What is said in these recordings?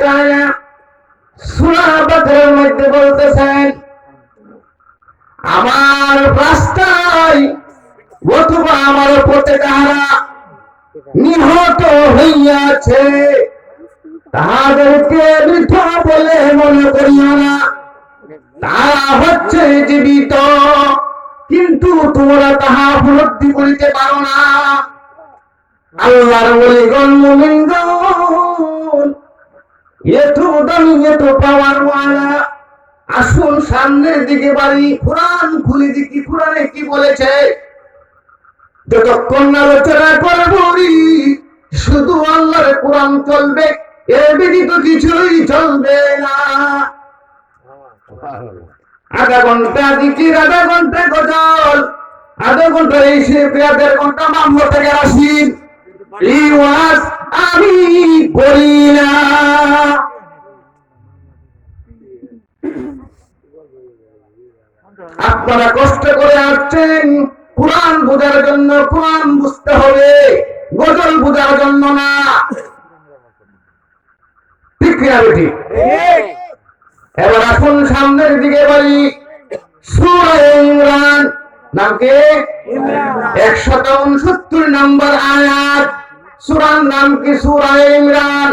তাআলা সূরা বাকারার মধ্যে বলতেছেন, আমার রাস্তায় অথবা আমার পথে যারা নিহত হইয়াছে তাদেরকে মৃত বলে মনে করিও না, তারা হচ্ছে জীবিত, কিন্তু তোমরা তাহা উপলব্ধি করিতে পারো না। আল্লাহর ওলিগণ মুমিনগণ এত দামি এত পাওয়ার ওয়ালা, আসুন সামনের দিকে বাড়ি কোরআন খুলে দেখি কোরআনে কি বলেছে। যতক্ষণ আলোচনা করবো শুধু আল্লাহর কোরআন চলবে, এর ব্যতীত কিছুই চলবে না। আধা ঘন্টা জিকির, আধা ঘন্টা গজল, আধা ঘন্টা এই শেখে, 1.5 ঘন্টা মামলা থেকে আসি, এই ওয়াজ আমি করি না। আপনারা কষ্ট করে আসছেন কোরআন বোঝার জন্য, কোরআন বুঝতে হবে, গজল বোঝার জন্য না। ঠিক কিনা বেটি? এবার আসুন সামনের দিকে বলি, সূরা ইমরান নাম কি? 169 নম্বর আয়াত। সূরার নাম কি? সূরা ইমরান,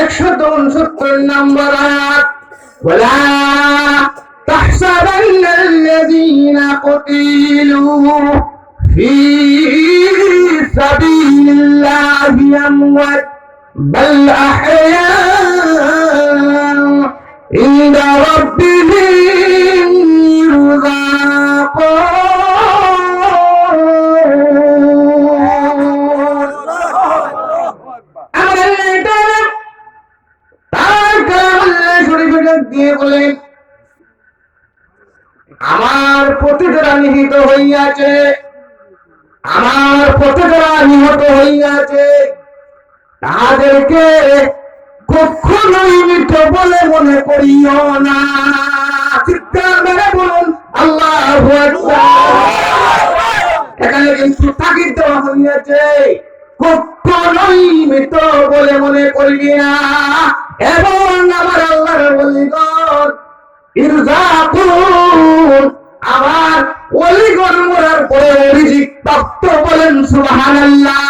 169 নম্বর আয়াত। ওয়ালা তাহসাবান্না আল্লাযীনা কুতিলু ফী সাবিলিল্লাহি আমওয়াত বাল আহইয়া عند ربهم يرزقون। আমার পথে যারা নিহিত হইয়াছে, আমার পথে যারা নিহত হইয়াছে তাদেরকে কখনোই মৃত বলে মনে করিও না। চিৎকার মেরে বলুন আল্লাহু আকবার। এখানে কিন্তু তাগিদ দেওয়া হইয়াছে, কখনোই মৃত বলে মনে করবি না। এবং আমার আল্লাহর ওলিগণ ইরজাকুন, আমার ওলিগণ মরার পরে রিজিক প্রাপ্ত, বলেন সুবহানাল্লাহ।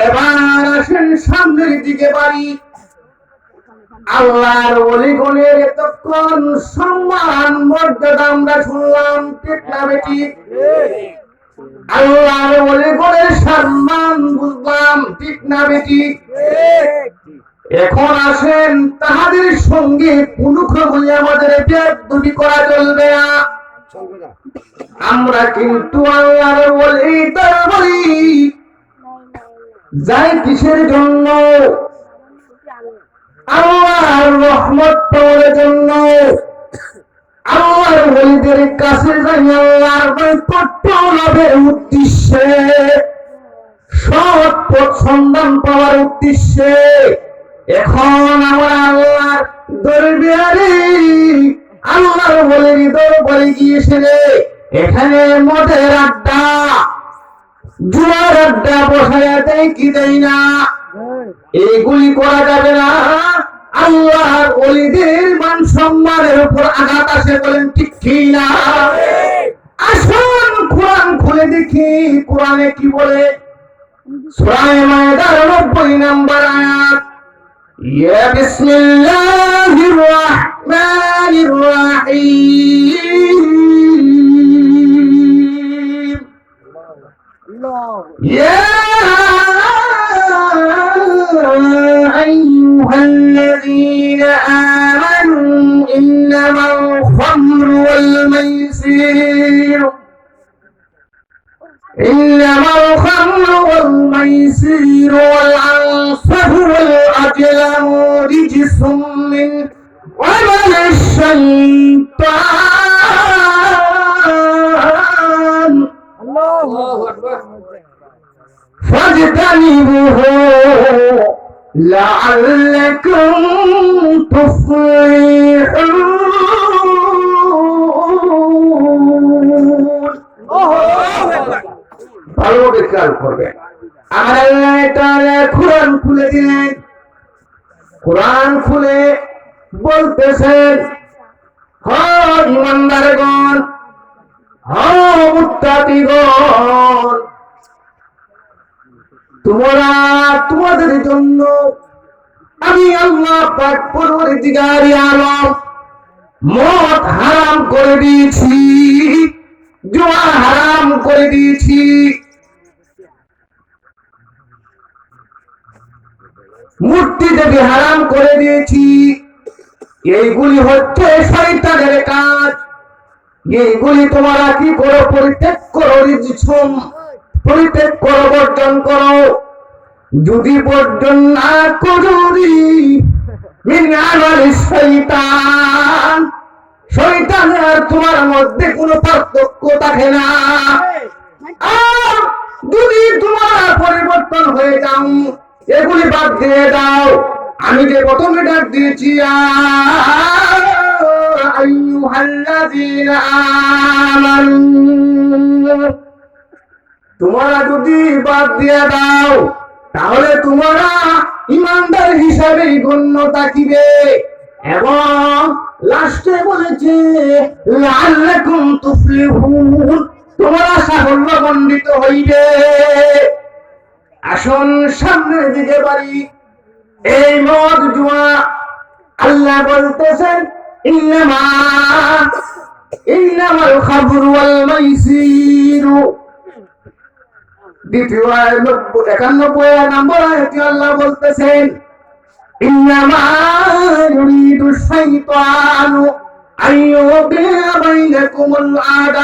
এবার আসেন সামনের দিকে বাড়ি। আল্লাহর ওলিগণের এতক্ষণ সম্মান মর্যাদা আমরা শুনলাম, ঠিক না বেটি? আল্লাহর ওলিগণের সম্মান বুঝলাম, ঠিক না বেটি? এখন আসেন তাহাদের সঙ্গে পুনুখ বলে আমাদের বেয়াদবি করা চলবে না। আমরা কিন্তু আল্লাহর ওলি তার বলি যাই কিসের জন্য? আল্লাহর রহমত পাওয়ার জন্য। আল্লাহর ওলিদের কাছে যাই আল্লাহর নৈকট্য লাভের উদ্দেশ্যে, সৎ পথ সন্ধান পাওয়ার উদ্দেশ্যে। এখন আমরা আল্লাহর দরবারে, আল্লাহর ওলির দরবারে গিয়েছে, এখানে মদের আড্ডা, জুয়ার আড্ডা বসায়া দেয় কি দেয় না? এইগুলি করা যাবে না। আল্লাহর ওলিদের মান সম্মানের উপর আঘাত আসে, বলেন ঠিক কি না? আসুন কোরআন খুলে দেখি কোরআনে কি বলে। সূরা মায়েদার 90 নম্বর আয়াত। ইয়া বিসমিল্লাহির রাহমানির রাহিম। ইয়া أيها آمنوا إنما الخمر والميسر إنما الخمر والميسير والأنصاب والأزلام رجس من عمل الشيطان فاجتنبوه لعلكم تفلحون ভালো করে খেয়াল করবেন আমার আল্লাহ তাআলা কোরআন খুলে দিলেন কোরআন খুলে বলতেছেন হে ইমানদারগণ হে মুত্তাকিগণ তোমরা তোমাদের জন্য আমি আল্লাহ পাক পরওয়ারদিগারে আলম মদ হারাম করে দিয়েছি জুয়া হারাম করে দিয়েছি মূর্তি দেবী হারাম করে দিয়েছি এইগুলি হচ্ছে শয়তানের কাজ এইগুলি তোমরা কি করো পরিত্যাগ করো রিজসুম পরিত্যাগ করো বর্জন করো যদি বর্জন না করো মিন আমালিশ শয়তান শয়তানের তোমার মধ্যে কোনো পার্থক্য থাকে না আর যদি তোমার পরিবর্তন হয়ে যাও এগুলি বাদ দিয়ে দাও আমি যে প্রথমে ডাক দিয়েছি আইয়ুহাল্লাযীনা আমানু তোমরা যদি বাদ দিয়ে দাও তাহলে তোমরা ইমানদার হিসাবে গণ্য থাকিবে এবং লাস্টে বলেছে লাআল্লাকুম তুফলিহুন তোমরা সাফল্যমণ্ডিত হইবে আসুন সামনের দিকে বাড়ি এই মদ জুয়া আল্লাহ বলতেছেন ইন্নামাল খামরু ওয়াল মাইসিরু দ্বিতীয় 91 নম্বর আয়াতে আল্লাহ বলতেছেন ইন্নামা ইউরিদু শাইতানু আইয়ুবিয়া বাইনাকুমুল আদা